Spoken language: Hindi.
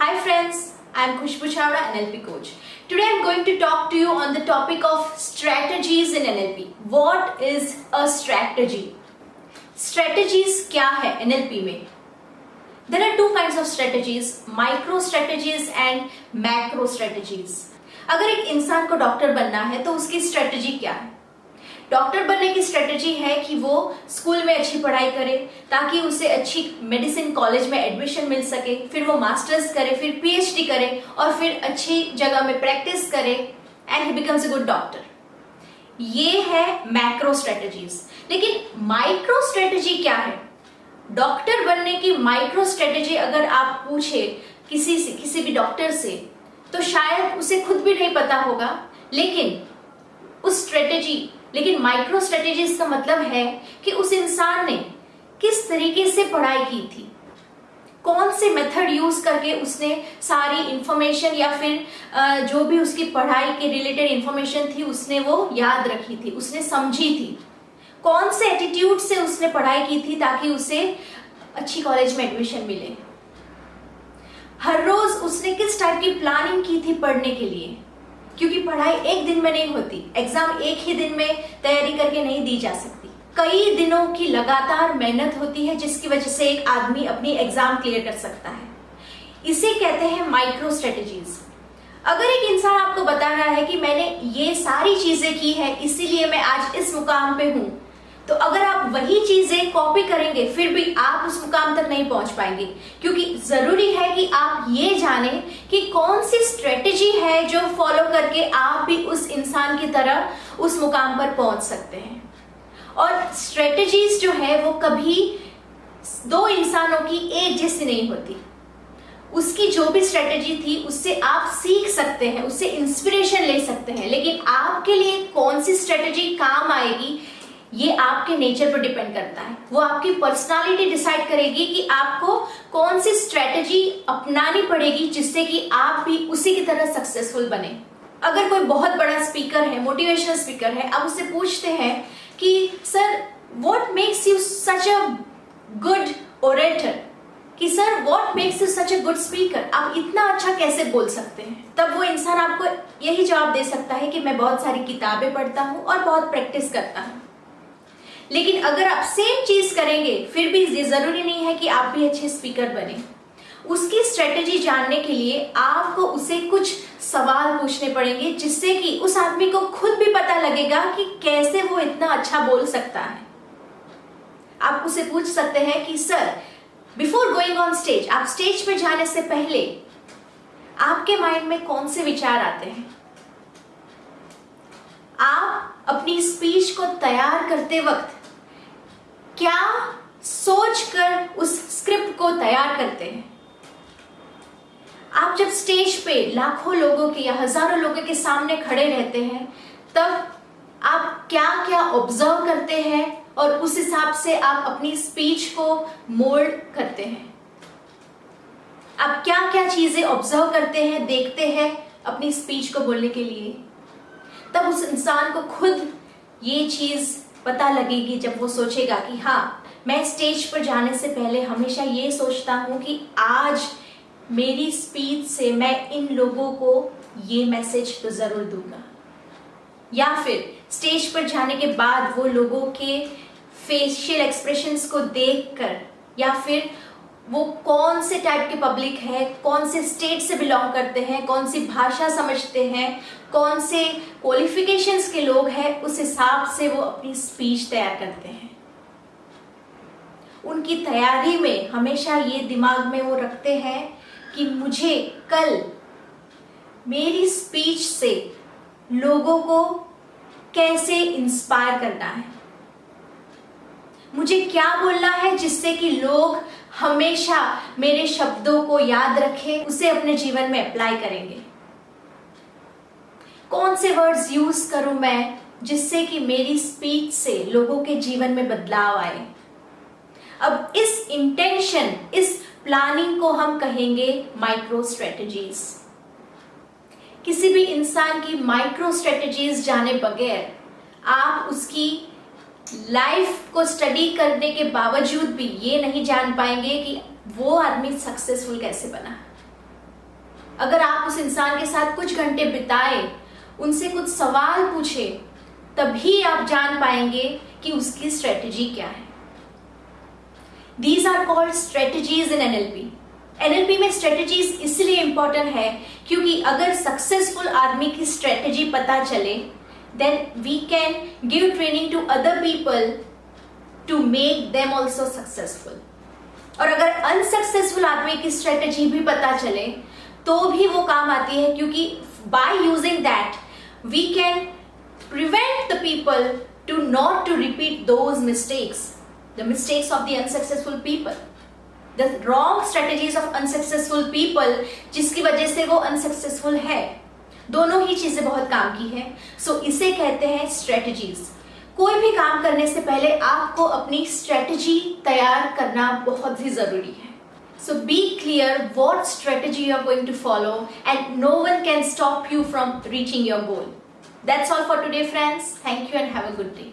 Hi friends, I am Khushbu Chawda, NLP coach. Today I am going to talk to you on the topic of strategies in NLP. What is a strategy? Strategies क्या है NLP में? There are two kinds of strategies, micro strategies and macro strategies. अगर एक इंसान को डॉक्टर बनना है तो उसकी स्ट्रेटजी क्या है? डॉक्टर बनने की स्ट्रेटजी है कि वो स्कूल में अच्छी पढ़ाई करे ताकि उसे अच्छी मेडिसिन कॉलेज में एडमिशन मिल सके, फिर वो मास्टर्स करे, फिर पीएचडी करे और फिर अच्छी जगह में प्रैक्टिस करे and he becomes a good doctor. ये है मैक्रो स्ट्रेटजीज। लेकिन माइक्रो स्ट्रेटजी क्या है? डॉक्टर बनने की माइक्रो स्ट्रेटजी अगर आप पूछे किसी भी डॉक्टर से तो शायद उसे खुद भी नहीं पता होगा, लेकिन माइक्रो स्ट्रेटेजीज का मतलब है कि उस इंसान ने किस तरीके से पढ़ाई की थी, कौन से मेथड यूज करके उसने सारी इंफॉर्मेशन या फिर जो भी उसकी पढ़ाई के रिलेटेड इंफॉर्मेशन थी उसने वो याद रखी थी, उसने समझी थी, कौन से एटीट्यूड से उसने पढ़ाई की थी ताकि उसे अच्छी कॉलेज में एडमिशन मिले। हर रोज उसने किस टाइप की प्लानिंग की थी पढ़ने के लिए, क्योंकि पढ़ाई एक दिन में नहीं होती, एग्जाम एक ही दिन में तैयारी करके नहीं दी जा सकती। कई दिनों की लगातार मेहनत होती है जिसकी वजह से एक आदमी अपनी एग्जाम क्लियर कर सकता है। इसे कहते हैं माइक्रो स्ट्रेटेजीज। अगर एक इंसान आपको बता रहा है कि मैंने ये सारी चीजें की है इसीलिए मैं आज इस मुकाम पे हूं, तो अगर आप वही चीजें कॉपी करेंगे फिर भी आप उस मुकाम तक नहीं पहुंच पाएंगे, क्योंकि जरूरी है कि आप ये जानें कि कौन सी स्ट्रेटेजी है जो फॉलो करके आप भी उस इंसान की तरह उस मुकाम पर पहुंच सकते हैं। और स्ट्रेटेजीज जो है वो कभी दो इंसानों की एक जैसी नहीं होती। उसकी जो भी स्ट्रेटेजी थी उससे आप सीख सकते हैं, उससे इंस्पिरेशन ले सकते हैं, लेकिन आपके लिए कौन सी स्ट्रेटेजी काम आएगी ये आपके नेचर पर डिपेंड करता है। वो आपकी पर्सनालिटी डिसाइड करेगी कि आपको कौन सी स्ट्रेटेजी अपनानी पड़ेगी जिससे कि आप भी उसी की तरह सक्सेसफुल बने। अगर कोई बहुत बड़ा स्पीकर है, मोटिवेशनल स्पीकर है, आप उससे पूछते हैं कि sir what makes you such a good orator, कि sir what makes you such a good speaker, आप इतना अच्छा कैसे बोल सकते हैं? तब वो इंसान आपको यही जवाब दे सकता है कि मैं बहुत सारी किताबें पढ़ता हूं और बहुत प्रैक्टिस करता हूं। लेकिन अगर आप सेम चीज करेंगे फिर भी ये जरूरी नहीं है कि आप भी अच्छे स्पीकर बने। उसकी स्ट्रेटेजी जानने के लिए आपको उसे कुछ सवाल पूछने पड़ेंगे जिससे कि उस आदमी को खुद भी पता लगेगा कि कैसे वो इतना अच्छा बोल सकता है। आप उसे पूछ सकते हैं कि sir before going on stage, आप स्टेज पे जाने से पहले आपके माइंड में कौन से विचार आते हैं? आप अपनी स्पीच को तैयार करते वक्त क्या सोचकर उस स्क्रिप्ट को तैयार करते हैं? आप जब स्टेज पे लाखों लोगों के या हजारों लोगों के सामने खड़े रहते हैं तब आप क्या क्या ऑब्जर्व करते हैं और उस हिसाब से आप अपनी स्पीच को मोल्ड करते हैं। आप क्या क्या चीजें ऑब्जर्व करते हैं, देखते हैं अपनी स्पीच को बोलने के लिए। तब उस इंसान को खुद ये चीज पता लगेगी जब वो सोचेगा कि हाँ, मैं स्टेज पर जाने से पहले हमेशा ये सोचता हूं कि आज मेरी स्पीच से मैं इन लोगों को ये मैसेज तो जरूर दूंगा। या फिर स्टेज पर जाने के बाद वो लोगों के फेशियल एक्सप्रेशंस को देखकर, या फिर वो कौन से टाइप के पब्लिक है, कौन से स्टेट से बिलोंग करते हैं, कौन सी भाषा समझते हैं, कौन से क्वालिफिकेशंस के लोग हैं, उस हिसाब से वो अपनी स्पीच तैयार करते हैं। उनकी तैयारी में हमेशा ये दिमाग में वो रखते हैं कि मुझे कल मेरी स्पीच से लोगों को कैसे इंस्पायर करना है, मुझे क्या बोलना है जिससे कि लोग हमेशा मेरे शब्दों को याद रखें, उसे अपने जीवन में अप्लाई करेंगे। कौन से वर्ड्स यूज करूं मैं जिससे कि मेरी स्पीच से लोगों के जीवन में बदलाव आए। अब इस इंटेंशन, इस प्लानिंग को हम कहेंगे माइक्रो स्ट्रेटजीज। किसी भी इंसान की माइक्रो स्ट्रेटजीज जाने बगैर आप उसकी लाइफ को स्टडी करने के बावजूद भी ये नहीं जान पाएंगे कि वो आदमी सक्सेसफुल कैसे बना। अगर आप उस इंसान के साथ कुछ घंटे बिताए, उनसे कुछ सवाल पूछे, तभी आप जान पाएंगे कि उसकी स्ट्रेटेजी क्या है। These are called strategies in NLP. NLP में स्ट्रेटेजीज इसलिए इंपॉर्टेंट है क्योंकि अगर सक्सेसफुल आदमी की स्ट्रेटेजी पता चले, then we can give training to other people to make them also successful. और अगर अनसक्सेसफुल आदमी की स्ट्रेटेजी भी पता चले तो भी वो काम आती है, क्योंकि by using that we can prevent the people to not to repeat those mistakes, the mistakes of the unsuccessful people, the wrong strategies of unsuccessful people, जिसकी वजह से वो अनसक्सेसफुल है। दोनों ही चीजें बहुत काम की है। सो इसे कहते हैं स्ट्रेटजीज। कोई भी काम करने से पहले आपको अपनी स्ट्रेटजी तैयार करना बहुत ही जरूरी है। So be clear what strategy you are going to follow and no one can stop you from reaching your goal. That's all for today, friends. Thank you and have a good day.